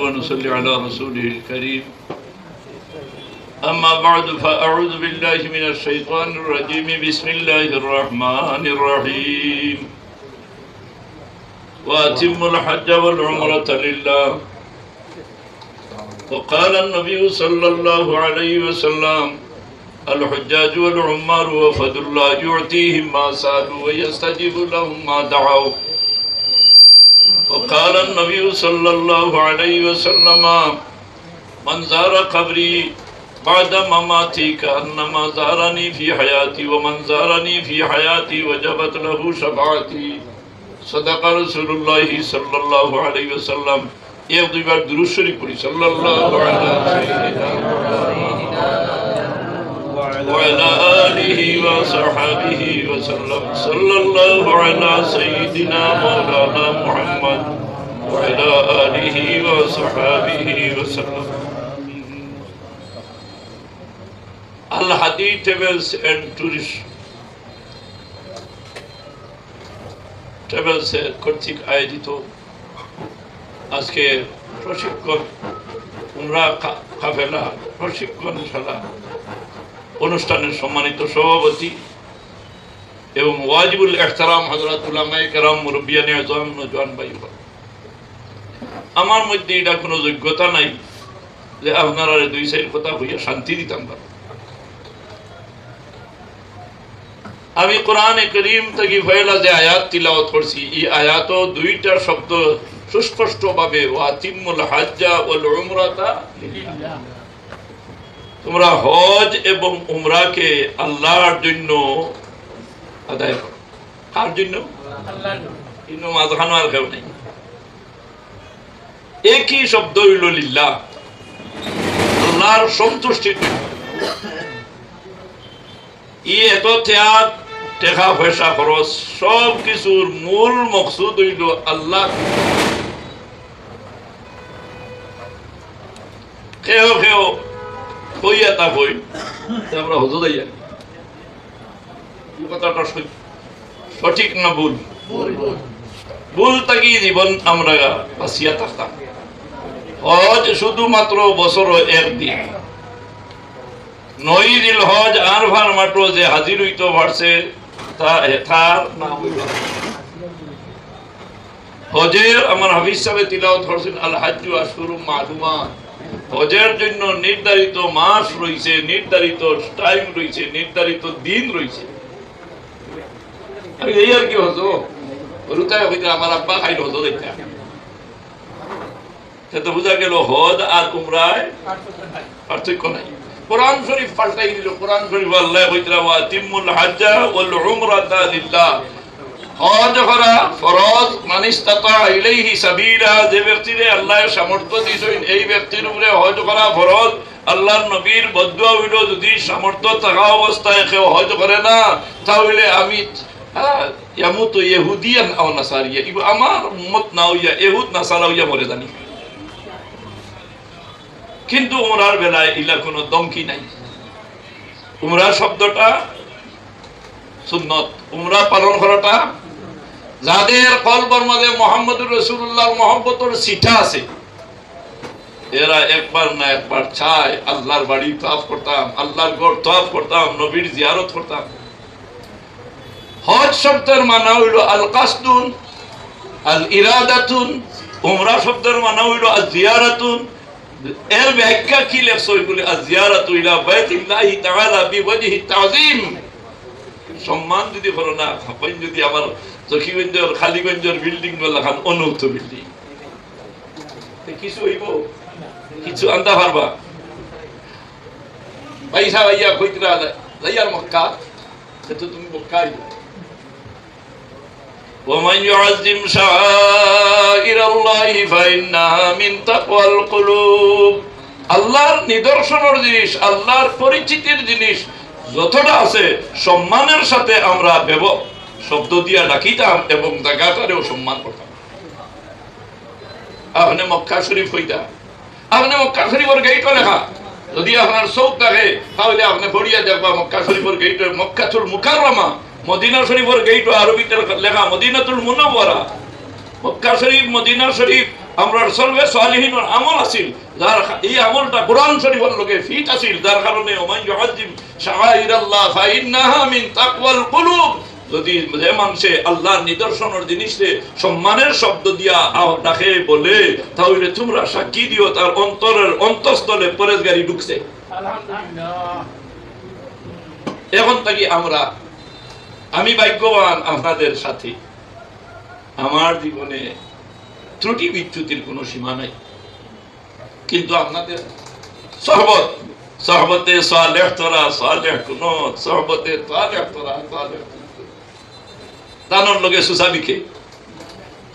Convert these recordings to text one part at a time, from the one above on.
ونصلي على رسوله الكريم أما بعد فأعوذ بالله من الشيطان الرجيم بسم الله الرحمن الرحيم وأتم الحج والعمرة لله وقال النبي صلى الله عليه وسلم الحجاج والعمار وفد الله يعطيهم ما سألوا ويستجيب لهم ما دعوا وقال النبي صلى الله عليه وسلم من زار قبري بعد مماتي كأنما زارني في حياتي ومن زارني في حياتي وجبت له شفاعتي صدق رسول الله صلى الله عليه وسلم এক দুইবার দুরূদ শরীফ পড়ি সাল্লাল্লাহু وعلى آله وصحبه وسلم صلى الله على سيدنا مولانا محمد وعلى آله وصحبه وسلم Al-Hadi Travels and Tourist Travels কর্তৃক আয়োজিত আজকে প্রশিক্ষণ উমরা কাফেলা প্রশিক্ষণশালা অনুষ্ঠানের সম্মানিত সভাপতি এবং ওয়াজিবুল ইহতারাম হযরত উলামায়ে কেরাম মুরব্বিয়ানে আযম নওজোয়ান ভাই, আমার মধ্যে এটা কোনো যোগ্যতা নাই যে আপনারা দুই সাইড কথা হইয়া শান্তি দিতাম পারব। আমি কোরআনে কারীম থেকে পয়লা যে আয়াত তিলাওয়াত করছি, এই আয়াতও দুইটা শব্দ সুস্পষ্টভাবে ওয়াতিমুল হাজ্জা ওয়াল উমরাতা লিল্লাহ, তোমরা হজ এবং উমরাকে আল্লাহর জন্য আদায় করো। কার জন্য? আল্লাহর জন্য। ইনো মাঝখানে আর কেউ নেই, একই শব্দ হইল লিল্লাহ, আল্লাহর সন্তুষ্টির জন্য। এত ত্যাগ, টাকা পয়সা খরচ সব কিছুর মূল মকসুদ হইল আল্লাহ। কেউ কেউ কইয়া তা কই আমরা হজো যাইয়া, কথাটা সঠিক না ভুল? ভুল থাকি জীবন আমরা বাঁচিয়া থাকতাম। হজ শুধুমাত্র বছর একদিন, 9 দিন হজ আর ভার মাত্র যে হাজির হইতে পারছে তার নাম হইল হজের। আমার হাফিজ সাহেব তিলাওয়াত করছেন আল হাজ্জু আশহুরুম মা'লুমাত, হজের জন্য নির্ধারিত মাস রয়েছে, নির্ধারিত টাইম রয়েছে, নির্ধারিত দিন রয়েছে। এই আর কি হজো রুতায় হইতে আমার আব্বা খাইল হজো দেখতে, সেটা বোঝা গেল হজ আর উমরায় পার্থক্য নাই। কোরআন শরীফ পাল্টাই দিল। কোরআন শরীফ আল্লাহ কইতরা ওয়া তিমুল হাজ্জা ওয়াল উমরাতা লিল্লাহ, হজ করা ফরজ, মান ইসতাতা ইলাইহি সাবিলা, যে ব্যক্তিরে আল্লাহর সামর্থ্য দিয়েছেন এই ব্যক্তির উপরে হজ করা ফরজ। আল্লাহর নবীর বদদুয়া হইল যদি সামর্থ্য থাকা অবস্থায় কেউ হজ করে না তাহলে আমি ইয়ামুতু ইহুদিয়ান আও নাসারিয়া, আমার উম্মত না হইয়া ইহুদ নাসারা হইয়া মরে জানি। কিন্তু উমরার বেলায় ইলা কোনো দমকি নাই। উমরা শব্দটা সুন্নত, উমরা পালন করাটা, যাদের কলবের মধ্যে মুহাম্মদুর রাসূলুল্লাহর মহব্বতের সিটা আছে, এরা একবার না একবার চায় আল্লাহর বাড়ি তওয়াফ করতাম, আল্লাহর ঘর তওয়াফ করতাম, নবীর জিয়ারত করতাম। হজ শব্দের মানে হইল আল কাসদুন আল ইরাদাতুন, উমরা শব্দের মানে হইল আল জিয়ারাতুন। এর ব্যাখ্যা কি লেখছো? এগুলি আয-জিয়ারাতু ইলা বাইতিল্লাহি তাআলা বিওয়াজহি তাযীম, সম্মান যদি করো না, আপনি যদি আমার জকিগঞ্জের খালিগঞ্জের বিল্ডিং গুলো খান অনৌত বিল্ডিং, কিছু হইব? কিছু আনতে পারবা? পয়সা ভাইয়া কইতরা যাইয়ার মক্কা, সেটা তুমি মক্কাই। ومن يعظم شعائر الله فإنها من تقوى القلوب, আল্লাহর নিদর্শনের জিনিস, আল্লাহর পরিচিতির জিনিস যতটা আছে সম্মানের সাথে আমরা শব্দ দিয়া ডাকিতাম এবং জায়গাটারেও সম্মান করতাম। আপনি মক্কা শরীফ হইতা, আপনি মক্কা শরীফের গেট লেখা, যদি আপনার চোখ থাকে তাহলে আপনি পড়িয়া দেখবা মক্কা শরীফের গেট মক্কাতুল মুকাররমা, মদিনা শরীফের গেট আরবিতে লেখা মদিনাতুল মুনাওয়ারা। মক্কা শরীফ, মদিনা শরীফ আমরা সলবে সালিহিনের আমল আছিল, যার এই আমলটা কোরআন শরীফের লগে ফিট আছিল, যার কারণে ওমান ইউআযিম শাআইরাল্লাহ ফাইন্নাহা মিন তাকওয়াল কুলুব। যদি যে মানুষে আল্লাহর নিদর্শনের জিনিসে সম্মানের শব্দ দিয়া ডাকে বলে, তাহলে তোমরা সাক্ষী দিও তার অন্তরের অন্তঃস্থলে পরেশগারি ঢুকছে। আলহামদুলিল্লাহ। এখন থেকে আমি ভাগ্যবান আপনাদের সাথে। আমার জীবনে ত্রুটি বিচ্যুতির কোনো সীমা নাই, কিন্তু আপনাদের সহবতে সালেহ তোরা সালেহ কুনত, সহবতে সালেহ তোরা সালেহ দানোর লগে সুসাবিকে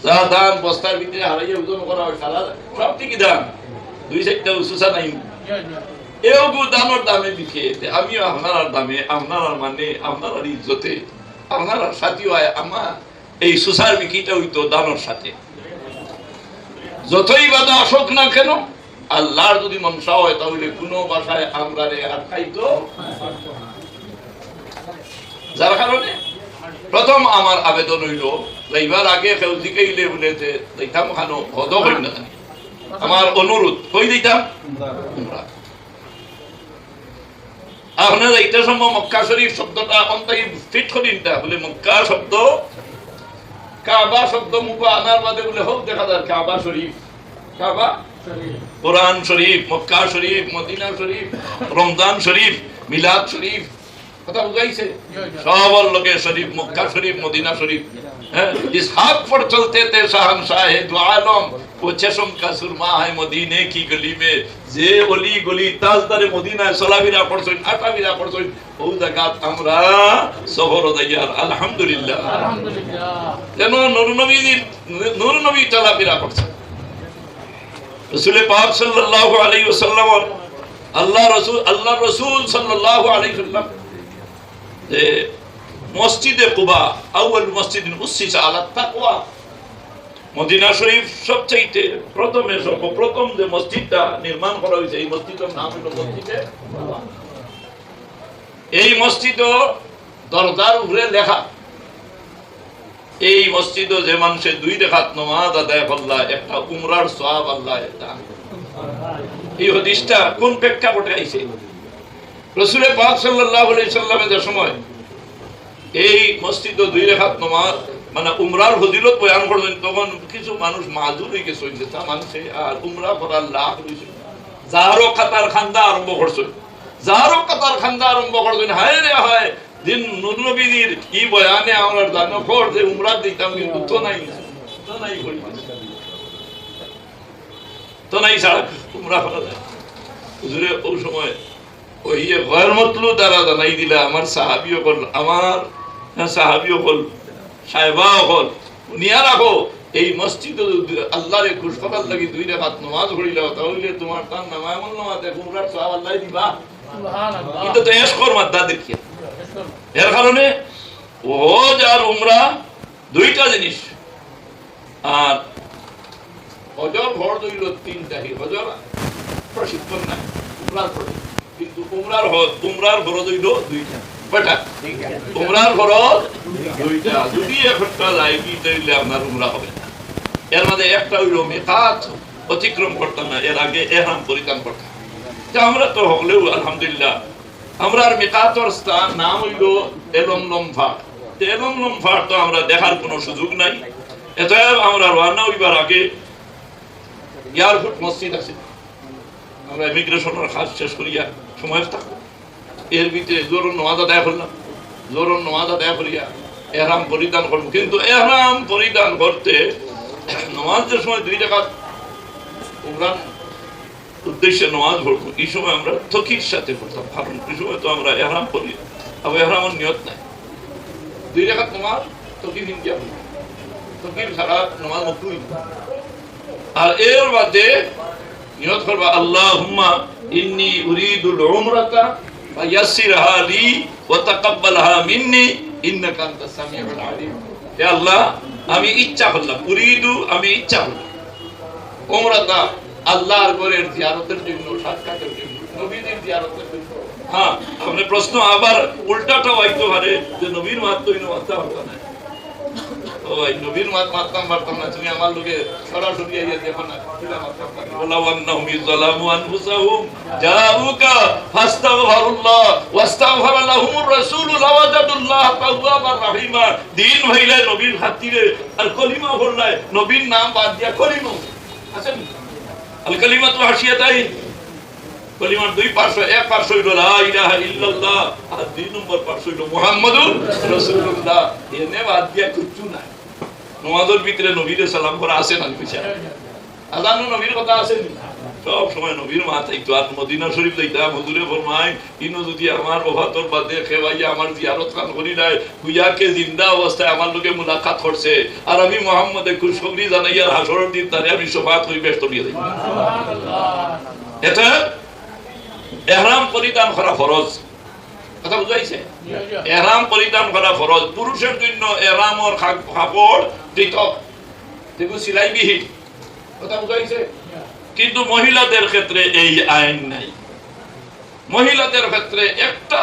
যা দান বস্তার ভিতরে হারাইয়ে ওজন করা হয়, সারা সব ঠিকই দান, 2-4টা সুসা নাই, এও দানোর দামে বিকে। আমিও আপনার দামে, আপনার মানে আপনার ইজ্জতে, আপনার সাথী হয় আমার এই সুসার বিকিটা হইতো দানোর সাথে। যতই বাধা আসুক না কেন, আল্লাহর যদি মনসা হয় তাহলে কোনো বাসায় আমরা আটকাইতো। যার কারণে প্রথম আমার আবেদন হইল, এইবার আগে কেউ দিকেইলে বলে যে দিতাম খানো হদ করি না, আমার অনুরোধ কই দিতাম আপনার এইটা সম্ভব মক্কা শরীফ শব্দটা অন্তাই ফিট করিনটা বলে মক্কা শব্দ, কাবা শব্দ মুখ আনার বাদে বলে হোক দেখা যায় কাবা শরীফ, কাবা কোরআন শরীফ, মক্কা শরীফ, মদিনা শরীফ, রমজান শরীফ, মিলাদ শরীফ, কথা বুঝাইছে? সব লোকে শরীফ, মক্কা শরীফ, মদিনা শরীফ। इस हाथ पर चलते थे शहंशाह दो आलम, वो चश्म का सुरमा है मदीने की गली में, जे गली गली ताजदारे मदीना सलाबिरा पड़ছই, আটাবিরা পড়ছই, ও জায়গা আমরা শহর দাইয়ার আলহামদুলিল্লাহ। যেন নূর নবী চলাফেরা করছে। রাসূল পাক সাল্লাল্লাহু আলাইহি ওয়াসাল্লাম, আল্লাহ রাসূল সাল্লাল্লাহু আলাইহি ওয়াসাল্লাম যে মসজিদে কুবা আউয়াল মসজিদিন উসসিসা আলা তাকওয়া, মদিনা শরীফ সবচেয়ে সর্বপ্রথম যে মসজিদটা নির্মাণ করা হয়েছে, এই মসজিদের নাম হলো মসজিদে কুবা। এই মসজিদ দরজার উপরে লেখা, এই মসজিদ যে মানুষের 2 রাকাত নামাজ আদায় করলা একটা উমরার সওয়াব আল্লাহ দান। এই হাদিসটা কোন প্রেক্ষাপটে আইছে? রাসূল পাক সাল্লাল্লাহু আলাইহি সাল্লামের সময় এই মসজিদ 2 রাকাত নামাজ মানে উমরার ফজিলত বয়ান করলেন, তখন কিছু মানুষ মাজুর হয়ে গেছে, তা মানুষে আর উমরা করার লাভ হয়েছে, যারও কাতার খান্দা আরম্ভ করছে, হায় রে হায়, দিন নূর নবীর কি বয়ানে আমরা জানো খর যে উমরা দিতাম, কিন্তু তো নাই ছাড়া উমরা করা যায়। হুজুরে ওই সময় ওই গয়র মতলু দ্বারা জানাই দিলা আমার সাহাবীও কল, আমার সাহাবীও কল, সাহেবাও কল, নিয়া রাখো এই মসজিদ আল্লাহরে খুশ করার লাগি 2 রাকাত নামাজ পড়িলাও, তাহলে তোমার তার নামে এমন নামাজে উমরার সওয়াব আল্লাহ দিবা। সুবহানাল্লাহ। এটা তো এশকর মাদ্দা দেখিয়া। এর কারণে হজ আর উমরা 2টা জিনিস। আর হজর ফরজ হইল 3টা, হজর প্রশিক্ষণ নাই, উমরার প্রশিক্ষণ, কিন্তু উমরার ফরজ হইল 2টা। কয়টা? উমরার ফরজ 2টা। যদি একটা লাইকি তাইলে আপনার উমরা হবে না। এর মধ্যে একটা হইল মিকাত অতিক্রম করতাম না, এর আগে ইহরাম পরিধান করতাম। তা আমরা তো হলেও আলহামদুলিল্লাহ আমরার মিকাতর স্থান নাম হইল এলমলম ফাট। এলমলম ফাট তো আমরা দেখার কোনো সুযোগ নাই। এটা আমরা রওনা হইবার আগে এয়ারপোর্ট মসজিদ আছে, আমরা ইমিগ্রেশনের কাজ শেষ করিয়া সময় থাকবো, এর ভিতরে জোরন নামাজ আদায় করলাম, জোরন নামাজ আদায় করিয়া এহরাম পরিধান করবো। কিন্তু এহরাম পরিধান করতে নামাজের সময় 2 রাকাত উমরার উদ্দেশ্যে নামাজ পড়বো, এই সময় আমরা তকির সাথে পড়তাম, কারণ এই সময় তো আমরা এহরাম পড়ি, আবার এহরামের নিয়ত নাই। 2 রাকাত নামাজ তকির হিন্দিয়া পড়ি, তকির ছাড়া নামাজ মাকরুহ। আর এর বাদে নিয়ত করবা আল্লাহুম্মা ইন্নী উরিদুল উমরাতা ফায়াসসিরহা লি ওয়া তাকাব্বালহা মিন্নি ইন্নাকা আনতাস সামিউল আলিম। হে আল্লাহ, আমি ইচ্ছা করলাম, উরিদু আমি ইচ্ছা করলাম, উমরাতা আল্লাহর ঘরের জিয়ারতের জন্য, সাক্ষাতের জন্য, নবীদের জিয়ারতের জন্য। হ্যাঁ, আপনি প্রশ্ন আবার উল্টাটাও হইতে পারে যে নবীর মাহাত্ম্য হইল মাত্রা হতো না, ও ভাই নবীর মাত মারতাম পারতাম না, তুমি আমার লোকে সরাসরি আইয়া দেখো না ওয়ালাউ আন্নাহুম ইয়াযলামু আনফুসাহুম জাউকা ফাস্তাগফিরুল্লাহ ওয়াস্তাগফারা লাহুমুর রাসূলু লাওয়াজাদুল্লাহ তাওয়াবার রহিমা। দিন হইলে নবীর খাতিরে আর কলিমা পড়লাই, নবীর নাম বাদ দিয়া কলিমা আছেন। আল কালিমাতু হাসিয়াতাই, কলিমার দুই পার্শ্ব, এক পার্শ্ব হইল লা ইলাহা ইল্লাল্লাহ আর দুই নম্বর পার্শ্ব হইল মুহাম্মাদুর রাসূলুল্লাহ। এনে বাদ দিয়া কিচ্ছু নাই। নামাজের ভিতরে নবীর সালাম করা আছে না কিছু, আজান নবীর কথা আছে সব সময় নবীর মাথায় তো। আর মদিনা শরীফ যাইতাম, হুজুরে ফরমায় ইনো যদি আমার ওফাতর বাদে খেবাইয়া আমার জিয়ারত খান করি নাই, হুইয়াকে জিন্দা অবস্থায় আমার লোকে মুলাকাত করছে, আর আমি মুহাম্মদে খুশখবরি জানাইয়া হাসরের দিন তারে আমি শফাআত করি ব্যস্ত দিয়ে দেই। এটা ইহরাম পরিধান করা ফরজ, কথা বুঝাইছে? ইহরাম পরিধান করা ফরজ। পুরুষের জন্য ইহরামের কাপড় পৃথক, দেখো সিলাইবিহীন, কথা বুঝাইছে? কিন্তু মহিলাদের ক্ষেত্রে এই আইন নাই। মহিলাদের ক্ষেত্রে একটা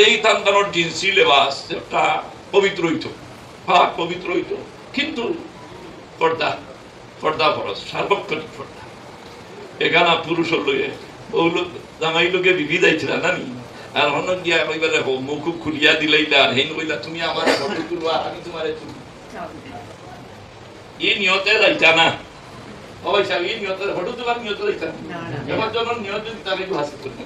এই তান্তানোর জিন্সি লেবাস একটা পবিত্র হইতো, পাক পবিত্র হইতো, কিন্তু পর্দা পর্দা ফরজ, সার্বক্ষণিক পর্দা। এখানে পুরুষের লগে ওগুলো জামাই লোকে বিবি যাইছিল না নি, আর অন্য গিয়া কইবারে মুখ খুলিয়া দিলাইলা আর হেন কইলা তুমি আমার ফটো তুলবা আমি তোমারে তুলি, এই নিয়তে যাইতা না। অবশ্যই এই নিয়তে ফটো তোলার নিয়তে যাইতা না, এবার যখন নিয়তে তারে হাসি করবে।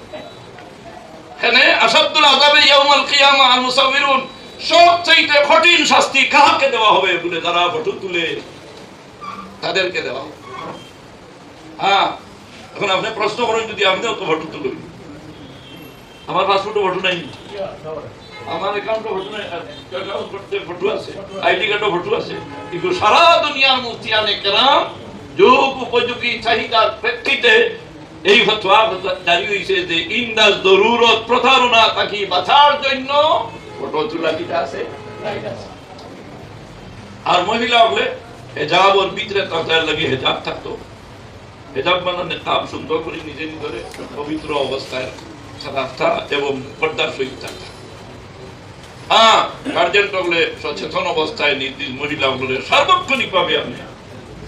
এখানে আসাদুল আযাবে ইয়াউমুল কিয়ামা আল মুসাউবিরুন, সবচেয়ে কঠিন শাস্তি কাকে দেওয়া হবে বলে যারা ফটো তুলে তাদেরকে দেওয়া হবে। হ্যাঁ, এখন আপনি প্রশ্ন করেন যদি আপনিও তো ফটো তুলবেন, আমার পাসপোর্টে ফটো নাই, আমার অ্যাকাউন্টে ফটো নাই, অ্যাকাউন্টে ফটো আছে, আইডি কার্ডে ফটো আছে, কিন্তু সারা দুনিয়ার মুফতিয়ানে কেরাম যুগ উপযোগী চাহিদার প্রেক্ষিতে এই ফতোয়া জারি হইছে যে ইন্দাজ জরুরত প্রতারণা তাকে বাঁচার জন্য ফটো তোলা কিটা আছে। আর মহিলা হলে হেজাব ওর ভিতরে তাদের লাগে হেজাব থাকতো, হেজাব মানে নেকাব সুন্দর করে নিজে নিজে পবিত্র অবস্থায় থাকা এবং পর্দার সহিত থাকা। হ্যাঁ, গার্জেন হলে সচেতন অবস্থায় নির্দিষ্ট মহিলা হলে সার্বক্ষণিক ভাবে আপনি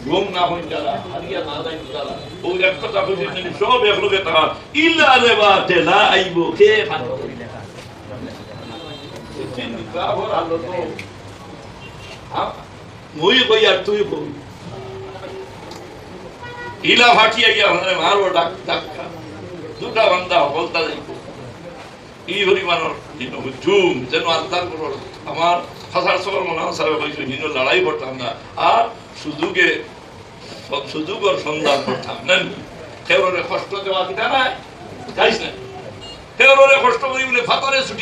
ঘুম না হই যারা হারিয়া না যাই যারা ওই এক কথা বুঝেছেন সব একলগে তারা ইল্লা রেবাতে লা আইবো কে ফান করি লেখা চিন্তা হল আলো তো মই কই আর তুই কই ইলা ফাটিয়া গিয়া মানে মারো ডাক ডাক দুটা বান্দা বলতা যাইবো এই পরিমাণর হিন হুজুম যেন আল্লাহর উপর আমার হাজার সবার মনে সাহেব হইছে হিন লড়াই করতাম না, আর সুযোগে সুযোগের সন্ধান করতাম না। কেউরে কষ্ট দেওয়া কিনা নাই যাইস না, কেউরে কষ্ট করি বলে ফাতারে ছুটি